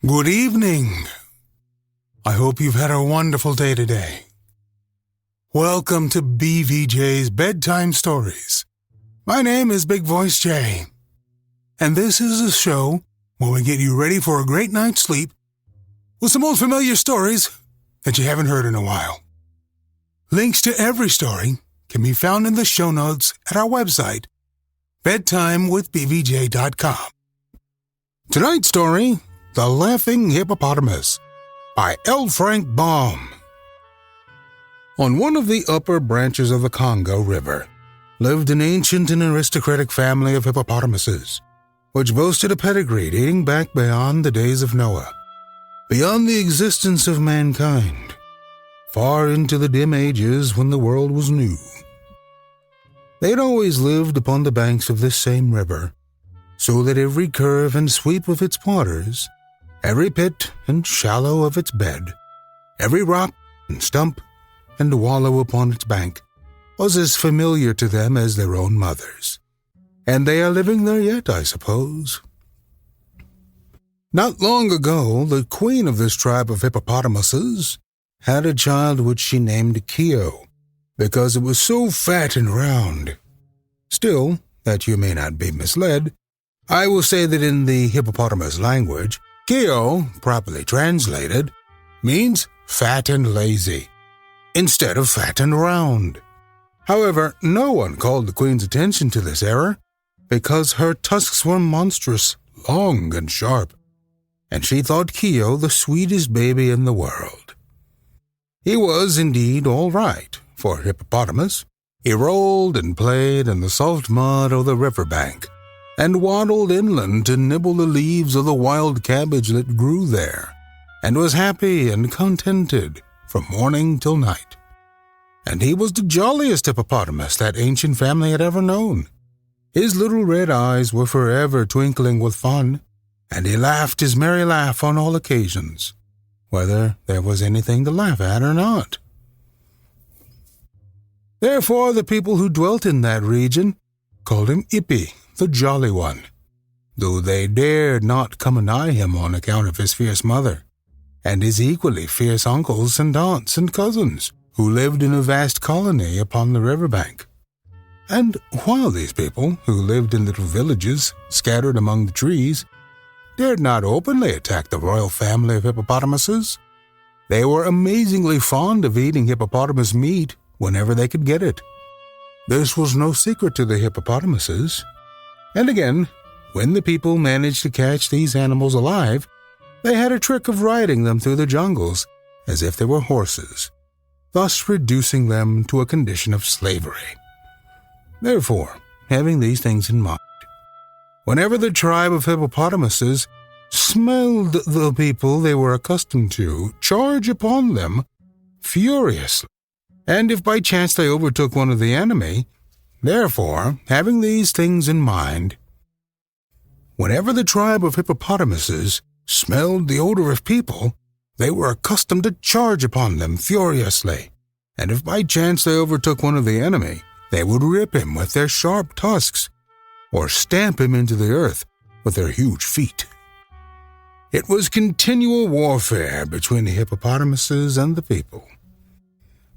Good evening. I hope you've had a wonderful day today. Welcome to BVJ's Bedtime Stories. My name is Big Voice J, and this is a show where we get you ready for a great night's sleep with some old familiar stories that you haven't heard in a while. Links to every story can be found in the show notes at our website, bedtimewithbvj.com. Tonight's story: The Laughing Hippopotamus by L. Frank Baum. On one of the upper branches of the Congo River lived an ancient and aristocratic family of hippopotamuses, which boasted a pedigree dating back beyond the days of Noah, beyond the existence of mankind, far into the dim ages when the world was new. They had always lived upon the banks of this same river, so that every curve and sweep of its waters, every pit and shallow of its bed, every rock and stump and wallow upon its bank was as familiar to them as their own mothers. And they are living there yet, I suppose. Not long ago, the queen of this tribe of hippopotamuses had a child which she named Kio, because it was so fat and round. Still, that you may not be misled, I will say that in the hippopotamus language, Kio, properly translated, means fat and lazy, instead of fat and round. However, no one called the queen's attention to this error, because her tusks were monstrous, long and sharp, and she thought Kio the sweetest baby in the world. He was indeed all right for a hippopotamus. He rolled and played in the soft mud of the riverbank, and waddled inland to nibble the leaves of the wild cabbage that grew there, and was happy and contented from morning till night. And he was the jolliest hippopotamus that ancient family had ever known. His little red eyes were forever twinkling with fun, and he laughed his merry laugh on all occasions, whether there was anything to laugh at or not. Therefore the people who dwelt in that region called him Ippy, the Jolly One, though they dared not come anigh him on account of his fierce mother, and his equally fierce uncles and aunts and cousins, who lived in a vast colony upon the riverbank. And while these people, who lived in little villages scattered among the trees, dared not openly attack the royal family of hippopotamuses, they were amazingly fond of eating hippopotamus meat whenever they could get it. This was no secret to the hippopotamuses. And again, when the people managed to catch these animals alive, they had a trick of riding them through the jungles as if they were horses, thus reducing them to a condition of slavery. Therefore, having these things in mind, whenever the tribe of hippopotamuses smelled the people they were accustomed to charge upon them furiously, and if by chance they overtook one of the enemy, therefore, having these things in mind, whenever the tribe of hippopotamuses smelled the odor of people, they were accustomed to charge upon them furiously, and if by chance they overtook one of the enemy, they would rip him with their sharp tusks, or stamp him into the earth with their huge feet. It was continual warfare between the hippopotamuses and the people.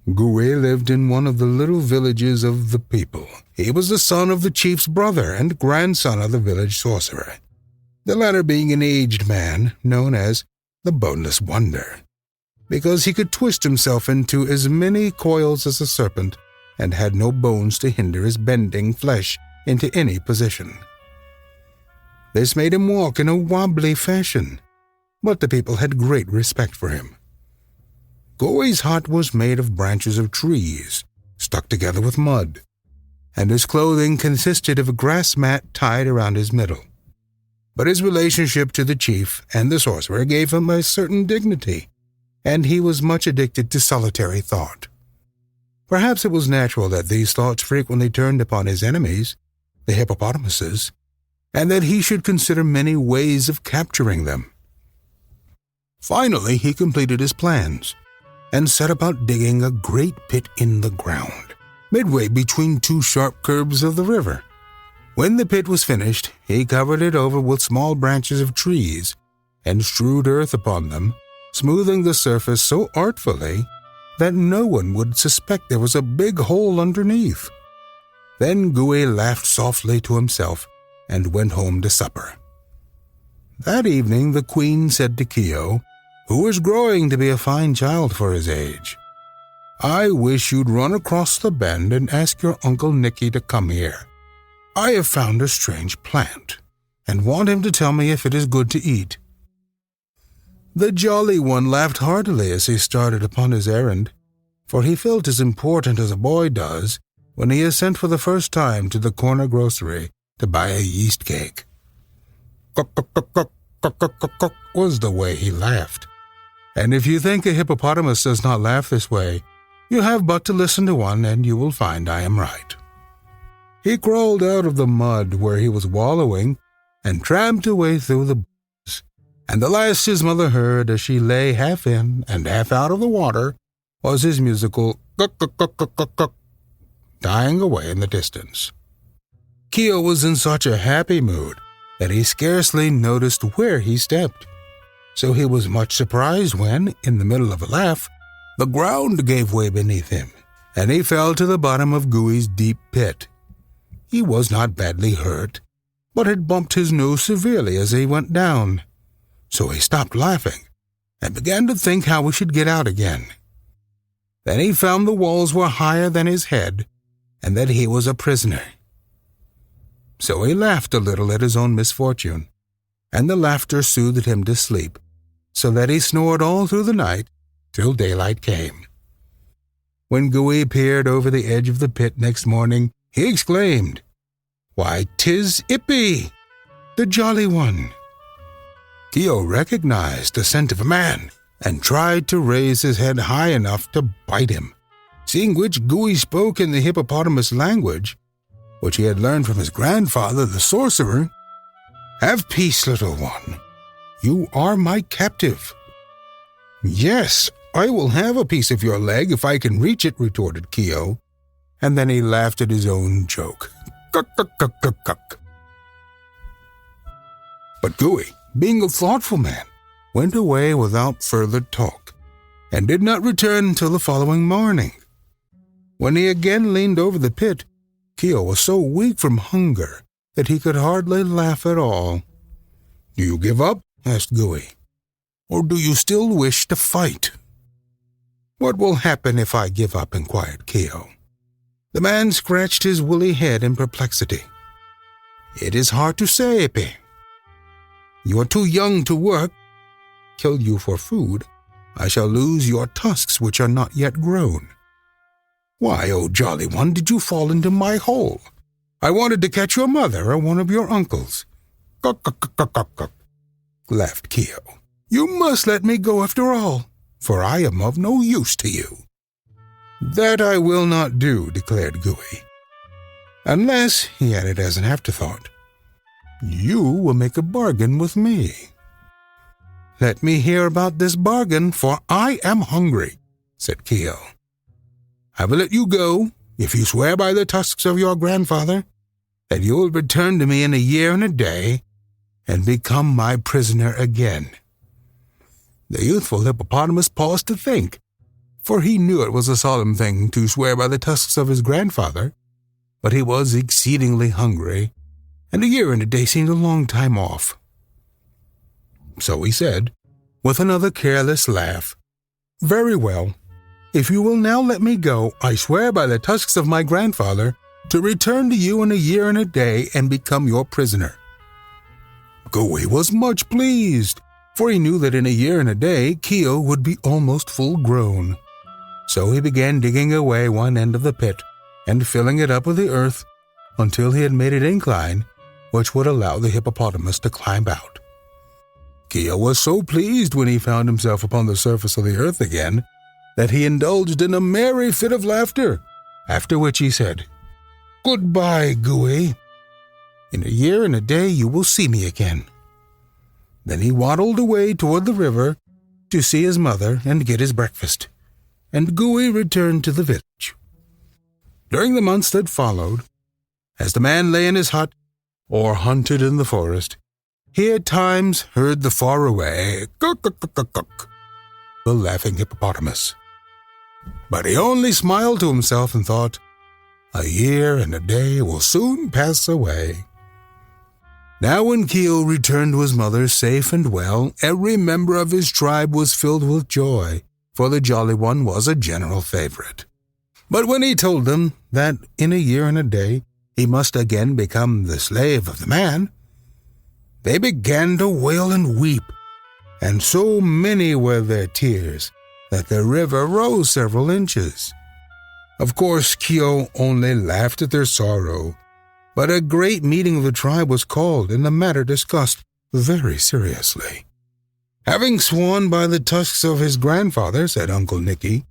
Gouet lived in one of the little villages of the people. He was the son of the chief's brother and grandson of the village sorcerer, the latter being an aged man known as the Boneless Wonder, because he could twist himself into as many coils as a serpent and had no bones to hinder his bending flesh into any position. This made him walk in a wobbly fashion, but the people had great respect for him. Gouet's hut was made of branches of trees, stuck together with mud, and his clothing consisted of a grass mat tied around his middle. But his relationship to the chief and the sorcerer gave him a certain dignity, and he was much addicted to solitary thought. Perhaps it was natural that these thoughts frequently turned upon his enemies, the hippopotamuses, and that he should consider many ways of capturing them. Finally, he completed his plans, and set about digging a great pit in the ground, midway between two sharp curves of the river. When the pit was finished, he covered it over with small branches of trees and strewed earth upon them, smoothing the surface so artfully that no one would suspect there was a big hole underneath. Then Gooey laughed softly to himself and went home to supper. That evening the queen said to Keo, who was growing to be a fine child for his age, "I wish you'd run across the bend and ask your Uncle Nicky to come here. I have found a strange plant, and want him to tell me if it is good to eat." The Jolly One laughed heartily as he started upon his errand, for he felt as important as a boy does when he is sent for the first time to the corner grocery to buy a yeast cake. "Cuck," was the way he laughed. And if you think a hippopotamus does not laugh this way, you have but to listen to one and you will find I am right. He crawled out of the mud where he was wallowing and tramped away through the bushes, and the last his mother heard as she lay half in and half out of the water was his musical "cuck," dying away in the distance. Keo was in such a happy mood that he scarcely noticed where he stepped, so he was much surprised when, in the middle of a laugh, the ground gave way beneath him, and he fell to the bottom of Gooey's deep pit. He was not badly hurt, but had bumped his nose severely as he went down, so he stopped laughing and began to think how he should get out again. Then he found the walls were higher than his head, and that he was a prisoner. So he laughed a little at his own misfortune, and the laughter soothed him to sleep, so that he snored all through the night till daylight came. When Gooey peered over the edge of the pit next morning, he exclaimed, "Why, 'tis Ippy, the Jolly One!" Keo recognized the scent of a man and tried to raise his head high enough to bite him, seeing which Gooey spoke in the hippopotamus language, which he had learned from his grandfather, the sorcerer. "Have peace, little one. You are my captive." "Yes, I will have a piece of your leg if I can reach it," retorted Keo, and then he laughed at his own joke. "Cuck." But Gooey, being a thoughtful man, went away without further talk, and did not return until the following morning. When he again leaned over the pit, Keo was so weak from hunger that he could hardly laugh at all. "Do you give up?" asked Gooey. "Or do you still wish to fight?" "What will happen if I give up?" inquired Keo. The man scratched his woolly head in perplexity. "It is hard to say, Ippy. You are too young to work. Kill you for food, I shall lose your tusks which are not yet grown. Why, oh Jolly One, did you fall into my hole? I wanted to catch your mother or one of your uncles." "Cuck," laughed Keo. "You must let me go after all, for I am of no use to you." "That I will not do," declared Gooey. "Unless," he added as an afterthought, "you will make a bargain with me." "Let me hear about this bargain, for I am hungry," said Keo. "I will let you go if you swear by the tusks of your grandfather that you will return to me in a year and a day and become my prisoner again." The youthful hippopotamus paused to think, for he knew it was a solemn thing to swear by the tusks of his grandfather, but he was exceedingly hungry, and a year and a day seemed a long time off. So he said, with another careless laugh, "Very well. If you will now let me go, I swear by the tusks of my grandfather to return to you in a year and a day and become your prisoner." Gooey was much pleased, for he knew that in a year and a day Keo would be almost full grown. So he began digging away one end of the pit and filling it up with the earth until he had made an incline which would allow the hippopotamus to climb out. Keo was so pleased when he found himself upon the surface of the earth again that he indulged in a merry fit of laughter, after which he said, "Goodbye, Gooey. In a year and a day you will see me again." Then he waddled away toward the river to see his mother and get his breakfast, and Gooey returned to the village. During the months that followed, as the man lay in his hut or hunted in the forest, he at times heard the faraway "kuk-kuk-kuk-kuk," the laughing hippopotamus. But he only smiled to himself and thought, "A year and a day will soon pass away." Now when Keo returned to his mother safe and well, every member of his tribe was filled with joy, for the Jolly One was a general favorite. But when he told them that in a year and a day he must again become the slave of the man, they began to wail and weep, and so many were their tears that the river rose several inches. Of course, Keo only laughed at their sorrow, but a great meeting of the tribe was called and the matter discussed very seriously. "Having sworn by the tusks of his grandfather," said Uncle Nicky,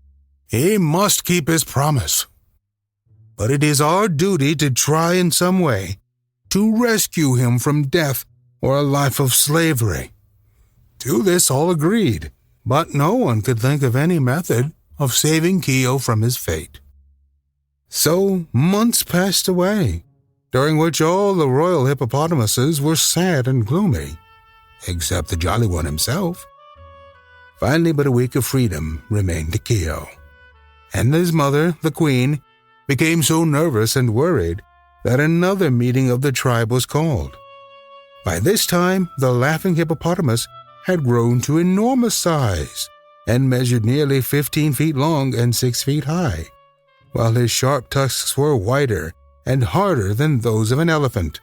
"he must keep his promise. But it is our duty to try in some way to rescue him from death or a life of slavery." To this all agreed, but no one could think of any method of saving Keo from his fate. So months passed away, during which all the royal hippopotamuses were sad and gloomy, except the Jolly One himself. Finally, but a week of freedom remained to Keo, and his mother, the queen, became so nervous and worried that another meeting of the tribe was called. By this time, the laughing hippopotamus had grown to enormous size and measured nearly 15 feet long and 6 feet high, while his sharp tusks were whiter and harder than those of an elephant.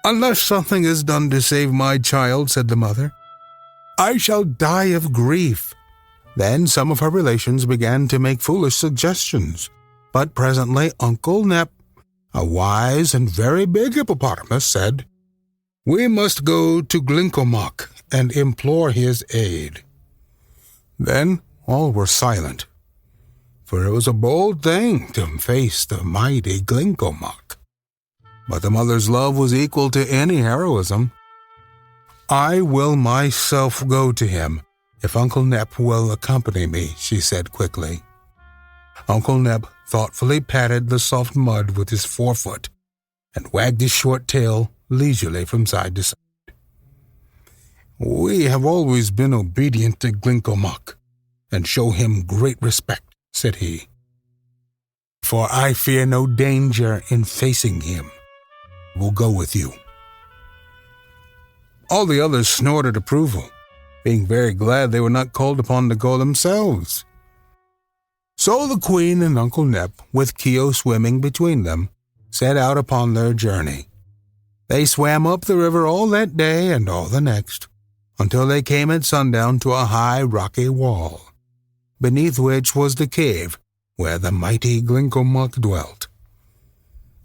"Unless something is done to save my child," said the mother, "I shall die of grief." Then some of her relations began to make foolish suggestions, but presently Uncle Nep, a wise and very big hippopotamus, said, "We must go to Glinkomok and implore his aid." Then all were silent, for it was a bold thing to face the mighty Glinkomok. But the mother's love was equal to any heroism. "I will myself go to him, if Uncle Nep will accompany me," she said quickly. Uncle Nep thoughtfully patted the soft mud with his forefoot and wagged his short tail leisurely from side to side. "We have always been obedient to Glinkomok, and show him great respect," said he, "for I fear no danger in facing him. We'll go with you." All the others snorted approval, being very glad they were not called upon to go themselves. So the Queen and Uncle Nep, with Keo swimming between them, set out upon their journey. They swam up the river all that day and all the next, until they came at sundown to a high rocky wall, beneath which was the cave where the mighty Glinkomok dwelt.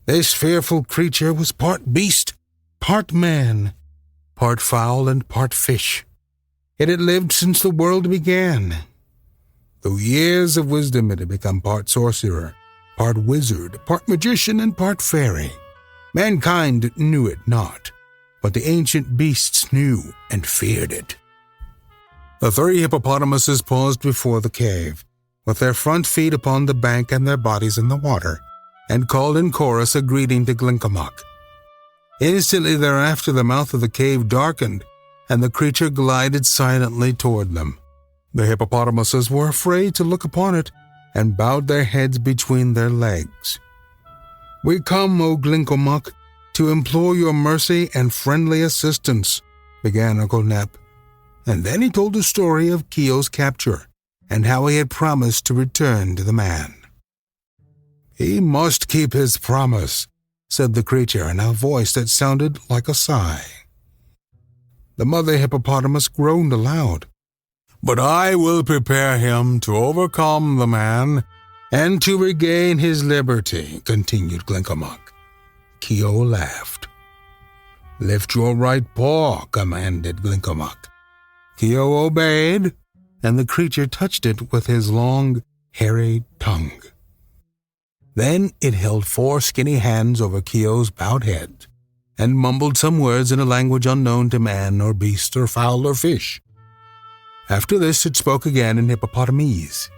This fearful creature was part beast, part man, part fowl and part fish. It had lived since the world began. Through years of wisdom it had become part sorcerer, part wizard, part magician, and part fairy. Mankind knew it not, but the ancient beasts knew and feared it. The 3 hippopotamuses paused before the cave, with their front feet upon the bank and their bodies in the water, and called in chorus a greeting to Glinkomok. Instantly thereafter the mouth of the cave darkened, and the creature glided silently toward them. The hippopotamuses were afraid to look upon it, and bowed their heads between their legs. "We come, O Glinkomok, to implore your mercy and friendly assistance," began Uncle Nep, and then he told the story of Keo's capture, and how he had promised to return to the man. "He must keep his promise," said the creature in a voice that sounded like a sigh. The mother hippopotamus groaned aloud. "But I will prepare him to overcome the man and to regain his liberty," continued Glinkomok. Keo laughed. "Lift your right paw," commanded Glinkomok. Keo obeyed, and the creature touched it with his long, hairy tongue. Then it held 4 skinny hands over Keo's bowed head, and mumbled some words in a language unknown to man or beast or fowl or fish. After this it spoke again in hippopotamese.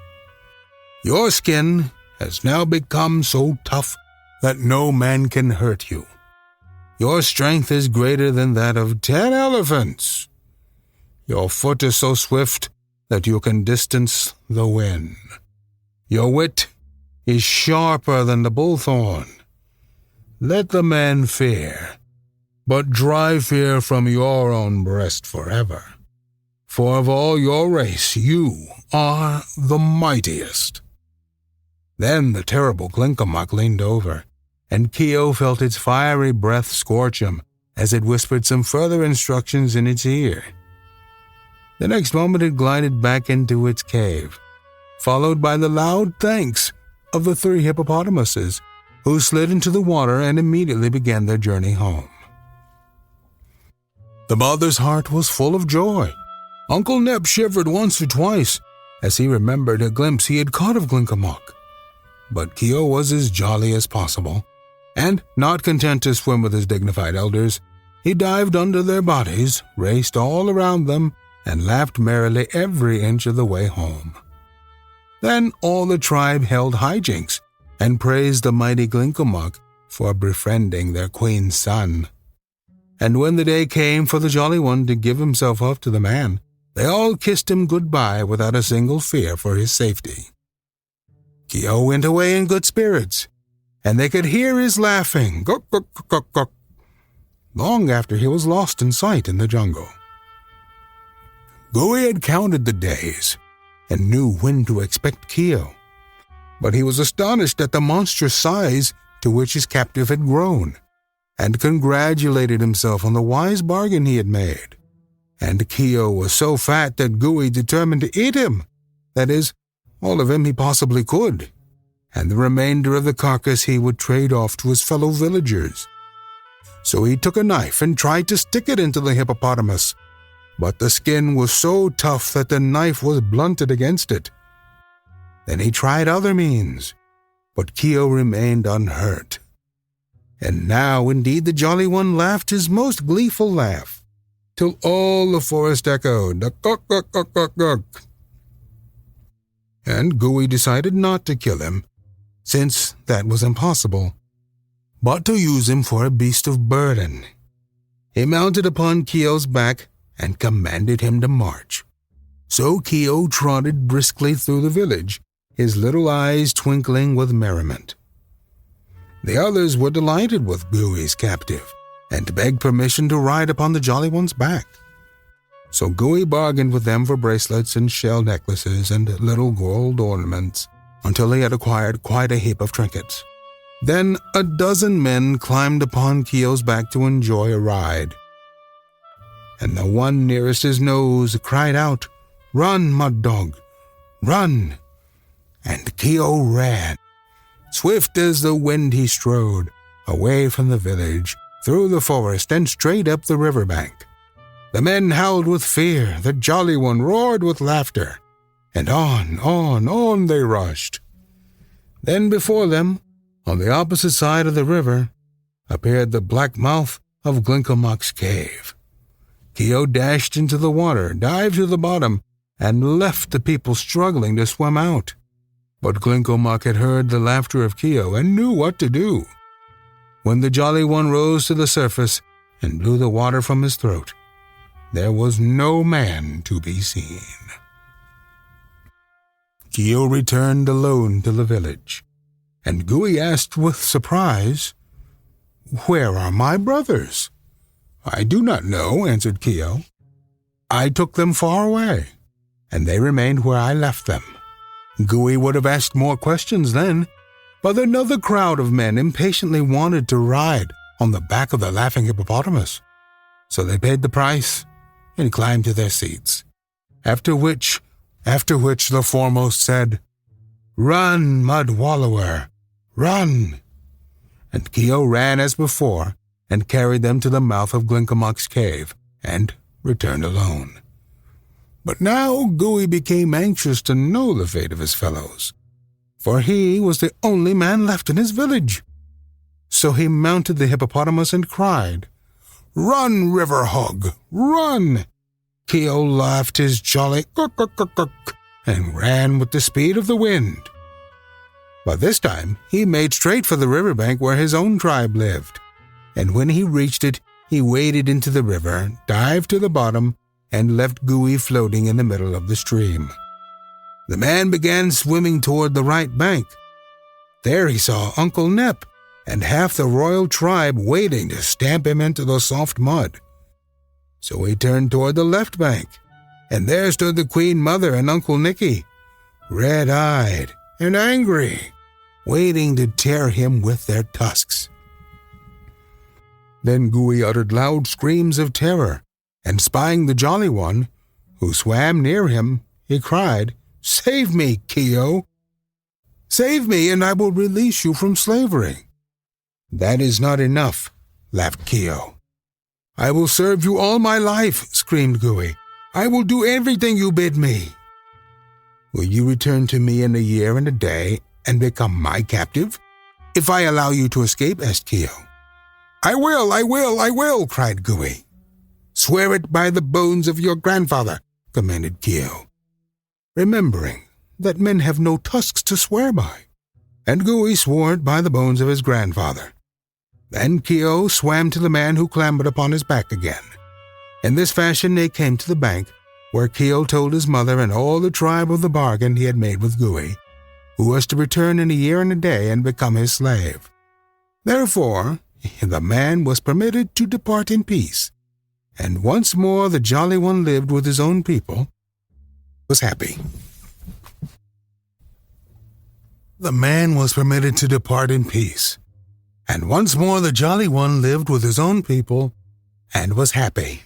"Your skin has now become so tough that no man can hurt you. Your strength is greater than that of 10 elephants. Your foot is so swift that you can distance the wind. Your wit is sharper than the bullthorn. Let the man fear, but drive fear from your own breast forever. For of all your race, you are the mightiest." Then the terrible Glinkomok leaned over, and Keo felt its fiery breath scorch him as it whispered some further instructions in its ear. The next moment it glided back into its cave, followed by the loud thanks of the 3 hippopotamuses, who slid into the water and immediately began their journey home. The mother's heart was full of joy. Uncle Nep shivered once or twice as he remembered a glimpse he had caught of Glinkomok. But Keo was as jolly as possible, and, not content to swim with his dignified elders, he dived under their bodies, raced all around them, and laughed merrily every inch of the way home. Then all the tribe held hijinks and praised the mighty Glinkomok for befriending their queen's son. And when the day came for the Jolly One to give himself up to the man, they all kissed him goodbye without a single fear for his safety. Keo went away in good spirits, and they could hear his laughing, guk, guk, guk, guk, long after he was lost in sight in the jungle. Gooey had counted the days and knew when to expect Keo, but he was astonished at the monstrous size to which his captive had grown, and congratulated himself on the wise bargain he had made. And Keo was so fat that Gooey determined to eat him, that is, all of him he possibly could, and the remainder of the carcass he would trade off to his fellow villagers. So he took a knife and tried to stick it into the hippopotamus, but the skin was so tough that the knife was blunted against it. Then he tried other means, but Keo remained unhurt. And now indeed the Jolly One laughed his most gleeful laugh, till all the forest echoed, "Guk, guk, guk, guk, guk." And Gooey decided not to kill him, since that was impossible, but to use him for a beast of burden. He mounted upon Keo's back and commanded him to march. So Keo trotted briskly through the village, his little eyes twinkling with merriment. The others were delighted with Gooey's captive, and begged permission to ride upon the Jolly One's back. So Gooey bargained with them for bracelets and shell necklaces and little gold ornaments, until he had acquired quite a heap of trinkets. Then a dozen men climbed upon Keo's back to enjoy a ride. And the one nearest his nose cried out, "Run, Mud Dog, run!" And Keo ran. Swift as the wind he strode, away from the village, through the forest and straight up the river bank. The men howled with fear, the Jolly One roared with laughter, and on they rushed. Then before them, on the opposite side of the river, appeared the black mouth of Glinkomok's cave. Keo dashed into the water, dived to the bottom, and left the people struggling to swim out. But Glinkomok had heard the laughter of Keo and knew what to do. When the Jolly One rose to the surface and blew the water from his throat, there was no man to be seen. Keo returned alone to the village, and Gooey asked with surprise, "Where are my brothers?" "I do not know," answered Keo. "I took them far away, and they remained where I left them." Gooey would have asked more questions then, but another crowd of men impatiently wanted to ride on the back of the laughing hippopotamus. So they paid the price and climbed to their seats, after which the foremost said, "Run, Mud Wallower, run!" And Keo ran as before, and carried them to the mouth of Glinkomok's cave, and returned alone. But now Gooey became anxious to know the fate of his fellows, for he was the only man left in his village. So he mounted the hippopotamus and cried, "Run, River Hog, run!" Keo laughed his jolly "Guk, guk, guk, guk," and ran with the speed of the wind. But this time he made straight for the riverbank where his own tribe lived. and when he reached it, he waded into the river, dived to the bottom, and left Gooey floating in the middle of the stream. The man began swimming toward the right bank. There he saw Uncle Nep and half the royal tribe waiting to stamp him into the soft mud. So he turned toward the left bank, and there stood the Queen Mother and Uncle Nicky, red-eyed and angry, waiting to tear him with their tusks. Then Gooey uttered loud screams of terror, and spying the Jolly One, who swam near him, he cried, "Save me, Keo! Save me, and I will release you from slavery." "That is not enough," laughed Keo. "I will serve you all my life," screamed Gooey. "I will do everything you bid me." "Will you return to me in a year and a day and become my captive, if I allow you to escape?" asked Keo. "I will," cried Gooey. "Swear it by the bones of your grandfather," commanded Keo, remembering that men have no tusks to swear by. And Gooey swore it by the bones of his grandfather. Then Keo swam to the man who clambered upon his back again. In this fashion they came to the bank, where Keo told his mother and all the tribe of the bargain he had made with Gooey, who was to return in a year and a day and become his slave. Therefore, the man was permitted to depart in peace, and once more the Jolly One lived with his own people, was happy. The man was permitted to depart in peace, and once more the Jolly One lived with his own people, and was happy.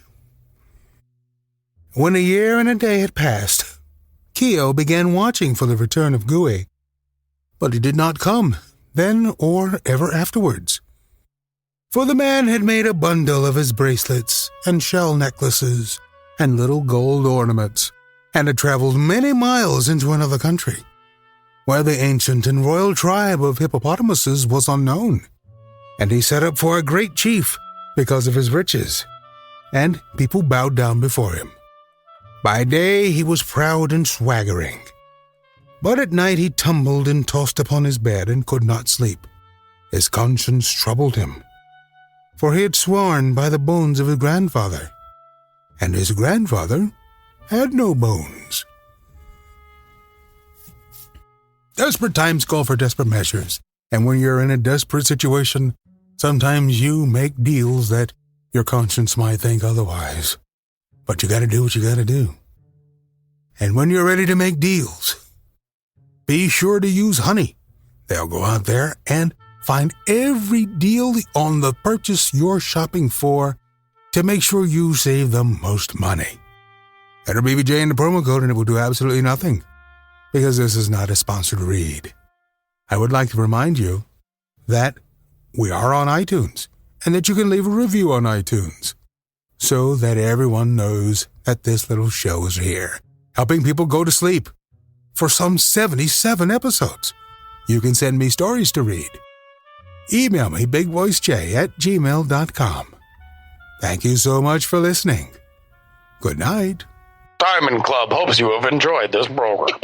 When a year and a day had passed, Keo began watching for the return of Gooey, but he did not come, then or ever afterwards. For the man had made a bundle of his bracelets and shell necklaces and little gold ornaments, and had traveled many miles into another country, where the ancient and royal tribe of hippopotamuses was unknown, and he set up for a great chief because of his riches, and people bowed down before him. By day he was proud and swaggering, but at night he tumbled and tossed upon his bed and could not sleep. His conscience troubled him, for he had sworn by the bones of his grandfather, and his grandfather had no bones. Desperate times call for desperate measures, and when you're in a desperate situation, sometimes you make deals that your conscience might think otherwise. But you gotta do what you gotta do. And when you're ready to make deals, be sure to use honey. They'll go out there and find every deal on the purchase you're shopping for to make sure you save the most money. Enter BVJ in the promo code and it will do absolutely nothing, because this is not a sponsored read. I would like to remind you that we are on iTunes and that you can leave a review on iTunes so that everyone knows that this little show is here, helping people go to sleep for some 77 episodes. You can send me stories to read. Email me bigvoicej@gmail.com. Thank you so much for listening. Good night. Diamond Club hopes you have enjoyed this program.